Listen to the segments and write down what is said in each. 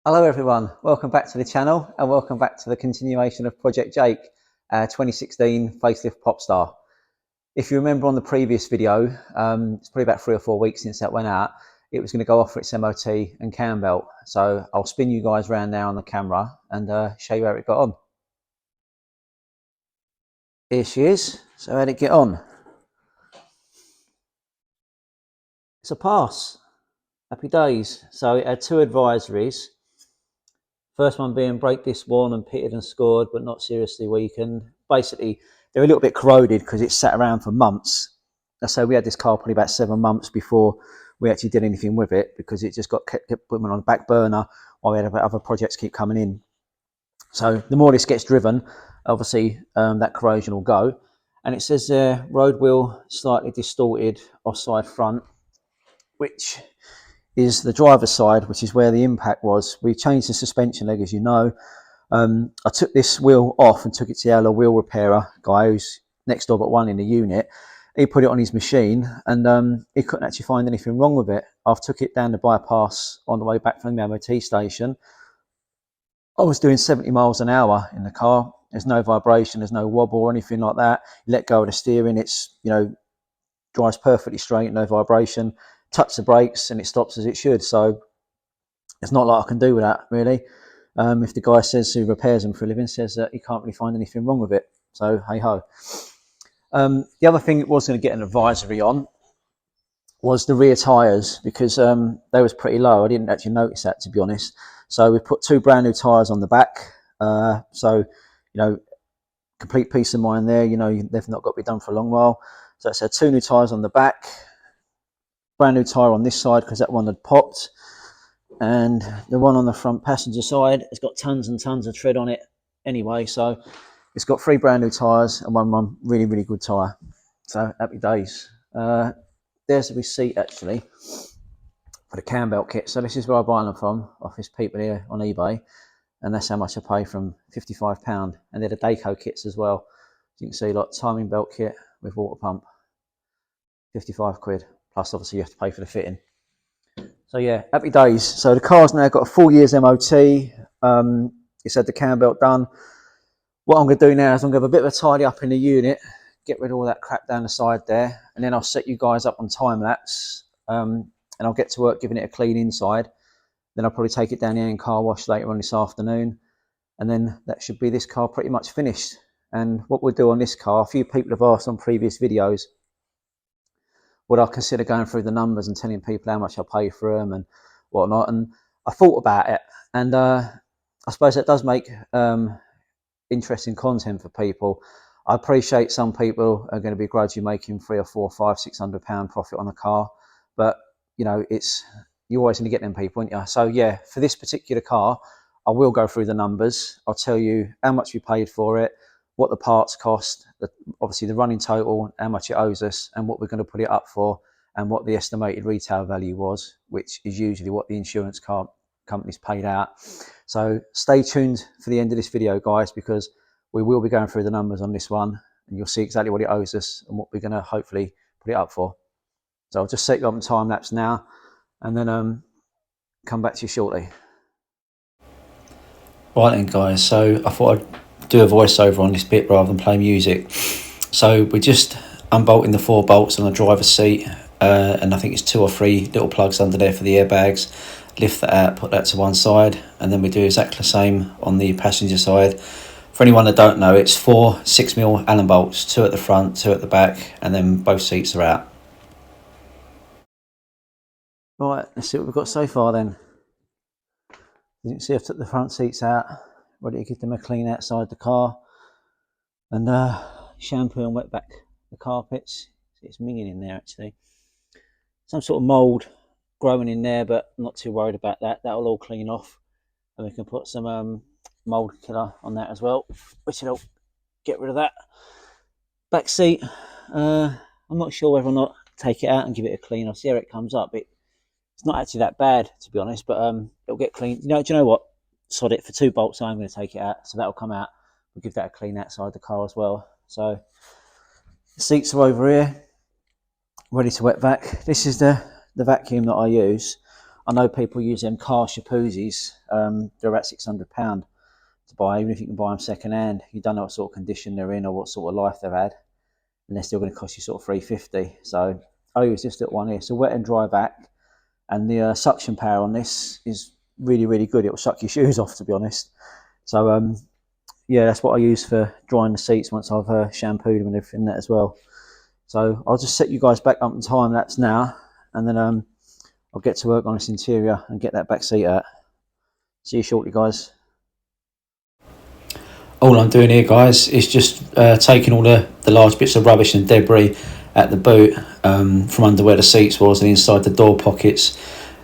Hello everyone, welcome back to the channel and welcome back to the continuation of Project Jake, 2016 facelift Popstar. If you remember on the previous video, it's probably about 3 or 4 weeks since that went out, it was going to go off for its MOT and cam belt. So I'll spin you guys around now on the camera and show you how it got on. Here she is, so how'd it get on? It's a pass, happy days. So it had 2 advisories. First one being brake disc worn and pitted and scored, but not seriously weakened. Basically, they're a little bit corroded because it's sat around for months. So we had this car probably about 7 months before we actually did anything with it because it just kept putting on the back burner while we had other projects keep coming in. So the more this gets driven, obviously that corrosion will go. And it says there, road wheel slightly distorted offside front, which is the driver's side, which is where the impact was. We changed the suspension leg, as you know. I took this wheel off and took it to the wheel repairer guy who's next door but one in the unit. He put it on his machine and he couldn't actually find anything wrong with it. I took it down the bypass on the way back from the MOT station. I was doing 70 miles an hour in the car. There's no vibration, there's no wobble or anything like that. You let go of the steering, it's, drives perfectly straight, no vibration. Touch the brakes and it stops as it should. So it's not like I can do with that really. If the guy says who repairs them for a living says that he can't really find anything wrong with it, so hey ho. The other thing it was going to get an advisory on was the rear tyres because they was pretty low. I didn't actually notice that, to be honest. So we put 2 brand new tyres on the back. So complete peace of mind there. They've not got to be done for a long while. So it's 2 new tyres on the back. Brand new tyre on this side because that one had popped, and the one on the front passenger side has got tons and tons of tread on it anyway, so it's got 3 brand new tyres and one really good tyre. So happy days. There's the receipt actually for the cam belt kit. So this is where I buy them from, off his people here on eBay, and that's how much I pay from £55. And they're the Daco kits as well. As you can see, like timing belt kit with water pump, 55 quid. Plus, obviously, you have to pay for the fitting. So, yeah, happy days. So, the car's now got a full year's MOT. It's had the cam belt done. What I'm going to do now is I'm going to have a bit of a tidy up in the unit, get rid of all that crap down the side there, and then I'll set you guys up on time-lapse, and I'll get to work giving it a clean inside. Then I'll probably take it down here in car wash later on this afternoon, and then that should be this car pretty much finished. And what we'll do on this car, a few people have asked on previous videos, would I consider going through the numbers and telling people how much I pay for them and whatnot? And I thought about it, and I suppose that does make interesting content for people. I appreciate some people are going to begrudge you making £300 or £400, £500, £600 profit on a car, but it's you're always going to get them people, aren't you? So yeah, for this particular car, I will go through the numbers. I'll tell you how much we paid for it, what the parts cost, obviously the running total, how much it owes us, and what we're going to put it up for, and what the estimated retail value was, which is usually what the insurance company's paid out. So stay tuned for the end of this video, guys, because we will be going through the numbers on this one, and you'll see exactly what it owes us and what we're going to hopefully put it up for. So I'll just set you up on time lapse now, and then come back to you shortly. Right then, guys, so I thought I'd do a voiceover on this bit rather than play music. So we're just unbolting the 4 bolts on the driver's seat, and I think it's 2 or 3 little plugs under there for the airbags. Lift that out, put that to one side, and then we do exactly the same on the passenger side. For anyone that don't know, it's 4 6mm Allen bolts, 2 at the front, 2 at the back, and then both seats are out. Right, let's see what we've got so far then. As you can see, I've took the front seats out, ready to give them a clean outside the car, and shampoo and wet back the carpets. It's minging in there actually. Some sort of mould growing in there, but I'm not too worried about that. That'll all clean off, and we can put some mould killer on that as well, which will get rid of that. Back seat, I'm not sure whether or not take it out and give it a clean. I'll see how it comes up. It's not actually that bad, to be honest, but it'll get clean. Do you know what? Sod it, for 2 bolts, I'm going to take it out, so that'll come out. We'll give that a clean outside the car as well. So the seats are over here, ready to wet vac. This is the vacuum that I use. I know people use them car shapoozis. They're about £600 to buy, even if you can buy them second hand. You don't know what sort of condition they're in or what sort of life they've had, and they're still going to cost you sort of £350. So I use this little one here. So wet and dry back, and the suction power on this is really, really good. It will suck your shoes off, to be honest. So yeah, that's what I use for drying the seats once I've shampooed them and everything that as well. So I'll just set you guys back up in time lapse now, and then I'll get to work on this interior and get that back seat out. See you shortly, guys. All I'm doing here, guys, is just taking all the large bits of rubbish and debris at the boot from under where the seats was and inside the door pockets.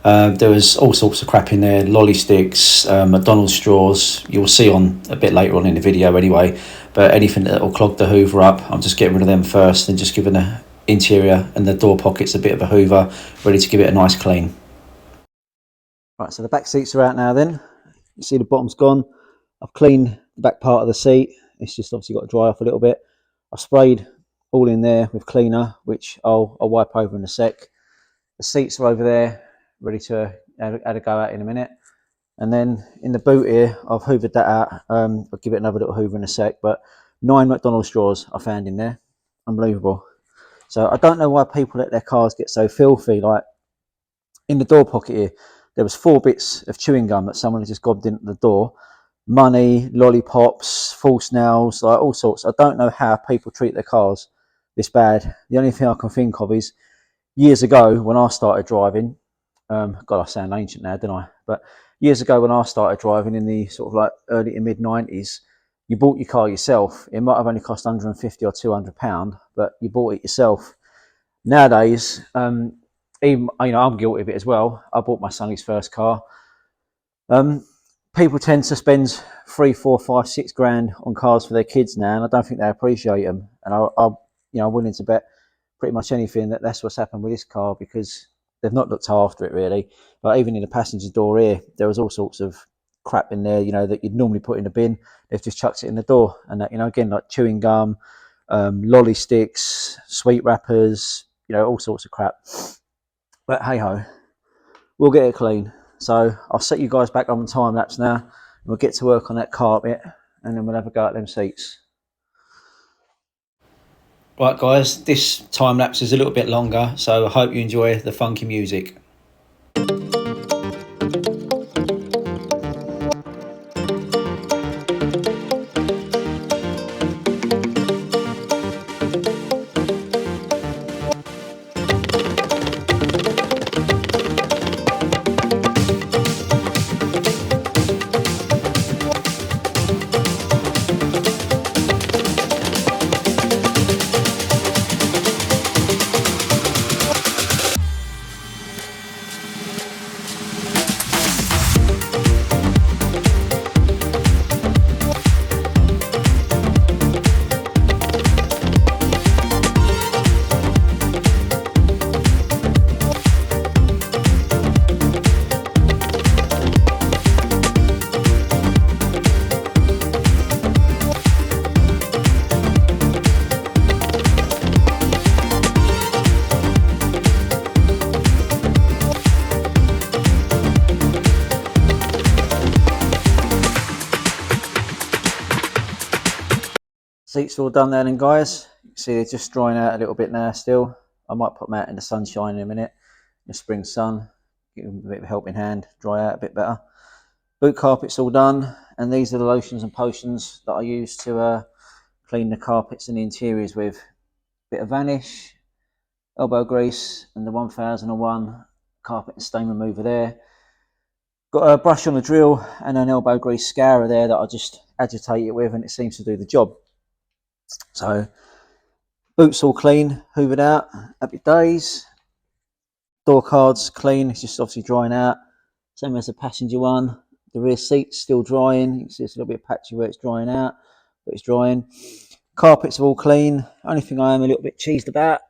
There was all sorts of crap in there, lolly sticks, McDonald's straws. You'll see on a bit later on in the video anyway, but anything that will clog the hoover up, I'm just getting rid of them first and just giving the interior and the door pockets a bit of a hoover, ready to give it a nice clean. Right, so the back seats are out now then. You see the bottom's gone. I've cleaned the back part of the seat. It's just obviously got to dry off a little bit. I've sprayed all in there with cleaner, which I'll wipe over in a sec. The seats are over there, ready to have a go at in a minute. And then in the boot here, I've hoovered that out. I'll give it another little hoover in a sec, but 9 McDonald's straws I found in there. Unbelievable. So I don't know why people let their cars get so filthy. Like in the door pocket here, there was 4 bits of chewing gum that someone had just gobbed into the door. Money, lollipops, false nails, like all sorts. I don't know how people treat their cars this bad. The only thing I can think of is years ago when I started driving. God, I sound ancient now, don't I? But years ago when I started driving in the sort of like early to mid 90s, you bought your car yourself. It might have only cost £150 or £200, but you bought it yourself. Nowadays, even I'm guilty of it as well. I bought my son his first car. People tend to spend 3, 4, 5, 6 grand on cars for their kids now, and I don't think they appreciate them. And I'm willing to bet pretty much anything that that's what's happened with this car, because they've not looked after it really. But even in the passenger door here, there was all sorts of crap in there, that you'd normally put in a bin. They've just chucked it in the door, and that, again, like chewing gum, lolly sticks, sweet wrappers, all sorts of crap. But hey ho, we'll get it clean. So I'll set you guys back on time lapse now, and we'll get to work on that carpet, and then we'll have a go at them seats. Right, guys, this time lapse is a little bit longer, so I hope you enjoy the funky music. Seats are all done there then, guys. You can see they're just drying out a little bit now still. I might put them out in the sunshine in a minute, in the spring sun, give them a bit of a helping hand, dry out a bit better. Boot carpet's all done, and these are the lotions and potions that I use to clean the carpets and the interiors with. Bit of Vanish, elbow grease, and the 1001 carpet and stain remover there. Got a brush on the drill and an elbow grease scourer there that I just agitate it with, and it seems to do the job. So boots all clean, hoovered out, happy days. Door cards clean, it's just obviously drying out. Same as the passenger one. The rear seat's still drying. You can see it's a little bit patchy where it's drying out, but it's drying. Carpets are all clean. Only thing I am a little bit cheesed about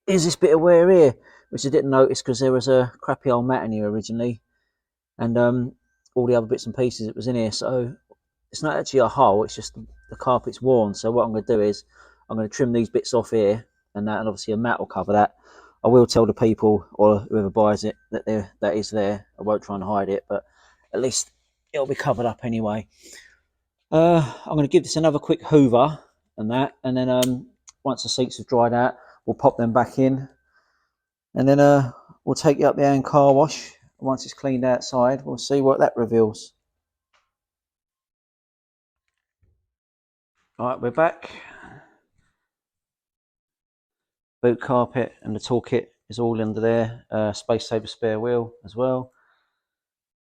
is this bit of wear here, which I didn't notice because there was a crappy old mat in here originally, and all the other bits and pieces that was in here. So it's not actually a hole, it's just the carpet's worn. So what I'm going to do is I'm going to trim these bits off here, and obviously a mat will cover that. I will tell the people or whoever buys it that that is there. I won't try and hide it, but at least it'll be covered up anyway. I'm going to give this another quick hoover and that, and then once the seats have dried out, we'll pop them back in, and then we'll take you up there and car wash. Once it's cleaned outside, we'll see what that reveals. All right, we're back. Boot carpet and the toolkit is all under there. Space saver spare wheel as well.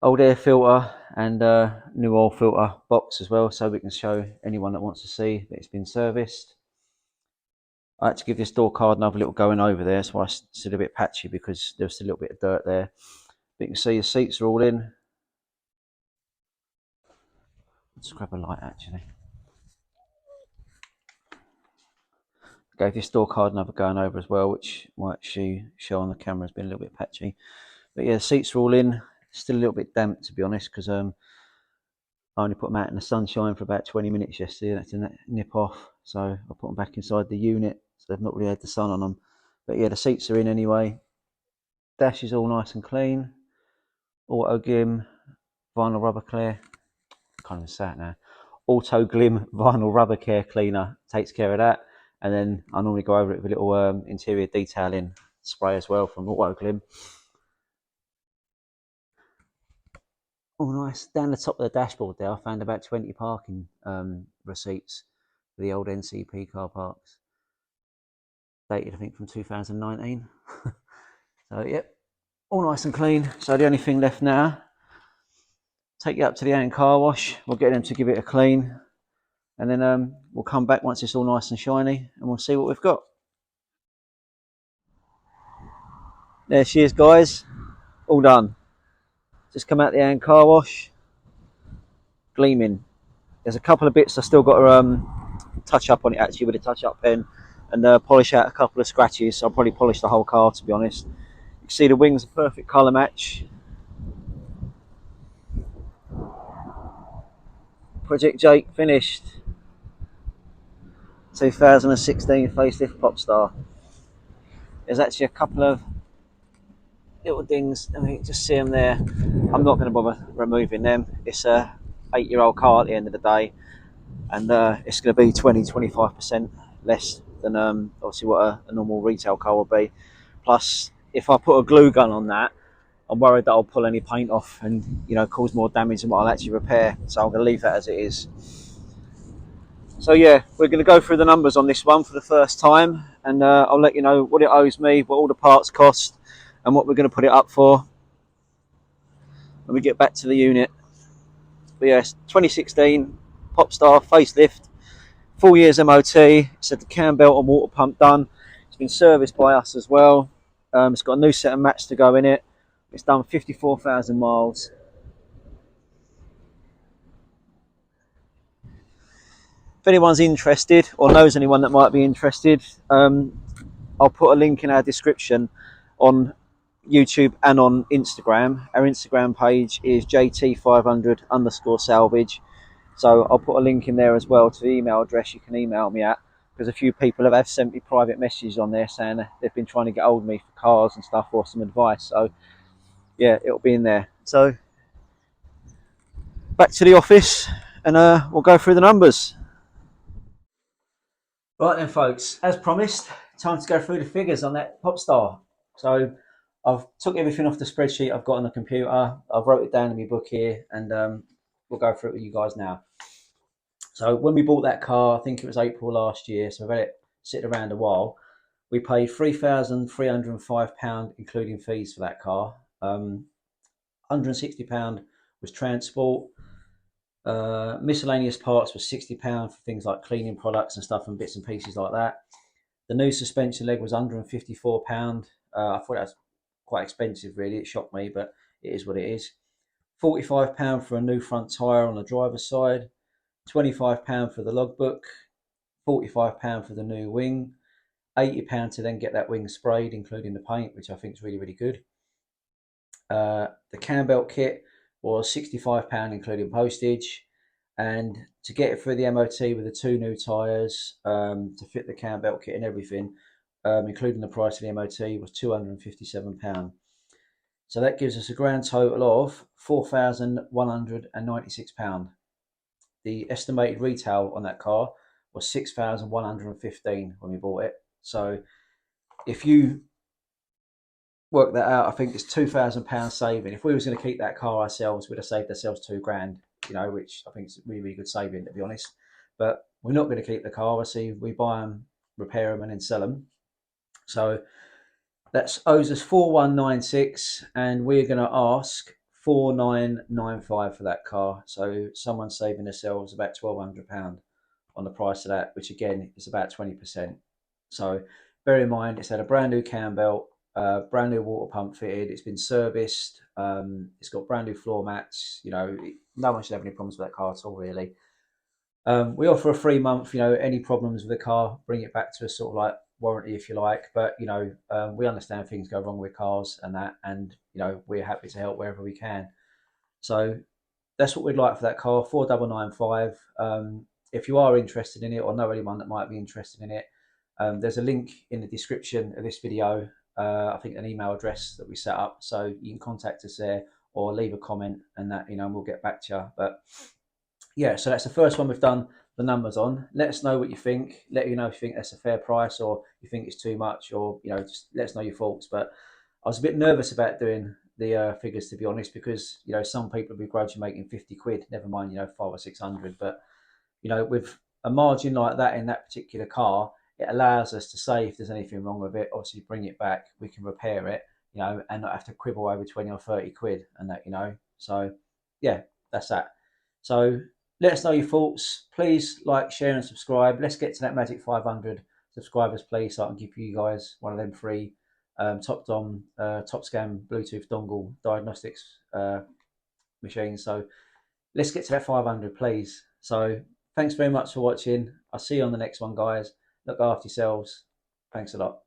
Old air filter and new oil filter box as well, so we can show anyone that wants to see that it's been serviced. I had to give this door card another little going over there, so I still a bit patchy because there's still a little bit of dirt there. But you can see the seats are all in. Let's grab a light actually. Gave this door card another going over as well, which might actually show on the camera has been a little bit patchy. But yeah, the seats are all in. Still a little bit damp to be honest, because I only put them out in the sunshine for about 20 minutes yesterday. That didn't nip off, so I put them back inside the unit, so they've not really had the sun on them. But yeah, the seats are in anyway. Dash is all nice and clean. Auto Glim vinyl rubber clear. Can't even say it now. Auto Glim vinyl rubber care cleaner takes care of that, and then I normally go over it with a little interior detailing spray as well from Auto Glim. Oh, nice. Down the top of the dashboard there, I found about 20 parking receipts for the old NCP car parks. Dated, I think, from 2019. So, yep, all nice and clean. So the only thing left now, take you up to the Ant car wash. We'll get them to give it a clean. And then we'll come back once it's all nice and shiny and we'll see what we've got. There she is, guys. All done. Just come out the Ant car wash. Gleaming. There's a couple of bits I still got to touch up on it actually with a touch-up pen and polish out a couple of scratches. I'll probably polish the whole car, to be honest. You can see the wings are perfect colour match. Project Jake finished. 2016 facelift Popstar. There's actually a couple of little dings. I mean, just see them there. I'm not going to bother removing them. It's a 8-year-old car at the end of the day, and it's going to be 20-25% less than obviously what a normal retail car will be. Plus, if I put a glue gun on that, I'm worried that I'll pull any paint off and cause more damage than what I'll actually repair. So I'm going to leave that as it is. So yeah, we're going to go through the numbers on this one for the first time, and I'll let you know what it owes me, what all the parts cost, and what we're going to put it up for when we get back to the unit. But yes, 2016 Popstar facelift, 4 years MOT. It's had the cam belt and water pump done. It's been serviced by us as well. It's got a new set of mats to go in it. It's done 54,000 miles. If anyone's interested or knows anyone that might be interested, I'll put a link in our description on YouTube and on Instagram. Our Instagram page is JT500_salvage. So I'll put a link in there as well to the email address you can email me at, because a few people have sent me private messages on there saying they've been trying to get hold of me for cars and stuff or some advice. So yeah, it'll be in there. So back to the office and we'll go through the numbers. Right then, folks, as promised, time to go through the figures on that Popstar. So I've took everything off the spreadsheet I've got on the computer. I've wrote it down in my book here, and we'll go through it with you guys now. So when we bought that car, I think it was April last year, so we've had it sit around a while. We paid £3,305, including fees for that car. £160 was transport. Miscellaneous parts was £60 for things like cleaning products and stuff and bits and pieces like that. The new suspension leg was £154. I thought that was quite expensive, really. It shocked me, but it is what it is. £45 for a new front tyre on the driver's side. £25 for the logbook. £45 for the new wing. £80 to then get that wing sprayed, including the paint, which I think is really, really good. The cam belt kit was £65, including postage. And to get it through the MOT with the 2 new tyres, to fit the cam belt kit and everything, including the price of the MOT, was £257. So that gives us a grand total of £4,196. The estimated retail on that car was 6,115 when we bought it. So if you work that out, I think it's £2,000 saving. If we was going to keep that car ourselves, we'd have saved ourselves £2,000, which I think is really, really good saving, to be honest. But we're not going to keep the car. Obviously, we buy them, repair them, and then sell them. So that owes us 4196, and we're going to ask 4995 for that car. So someone's saving themselves about £1,200 on the price of that, which again is about 20%. So bear in mind, it's had a brand new cam belt, brand new water pump fitted. It's been serviced. It's got brand new floor mats. No one should have any problems with that car at all, really. We offer a 3 month. Any problems with the car, bring it back to a sort of like warranty, if you like. But we understand things go wrong with cars and that, and we're happy to help wherever we can. So that's what we'd like for that car, 4995. If you are interested in it or know anyone that might be interested in it, there's a link in the description of this video. I think an email address that we set up, so you can contact us there or leave a comment, and that and we'll get back to you. But yeah, so that's the first one we've done the numbers on. Let us know what you think. Let you know if you think that's a fair price or you think it's too much, or just let us know your thoughts. But I was a bit nervous about doing the figures, to be honest, because some people begrudge you making 50 quid, never mind 500 or 600. But with a margin like that in that particular car, it allows us to say if there's anything wrong with it, obviously bring it back, we can repair it, and not have to quibble over 20 or 30 quid and that. So yeah, that's that. So let us know your thoughts. Please like, share, and subscribe. Let's get to that magic 500 subscribers, please, so I can give you guys one of them free top scan Bluetooth dongle diagnostics machines. So let's get to that 500, please. So thanks very much for watching. I'll see you on the next one, guys. Look after yourselves. Thanks a lot.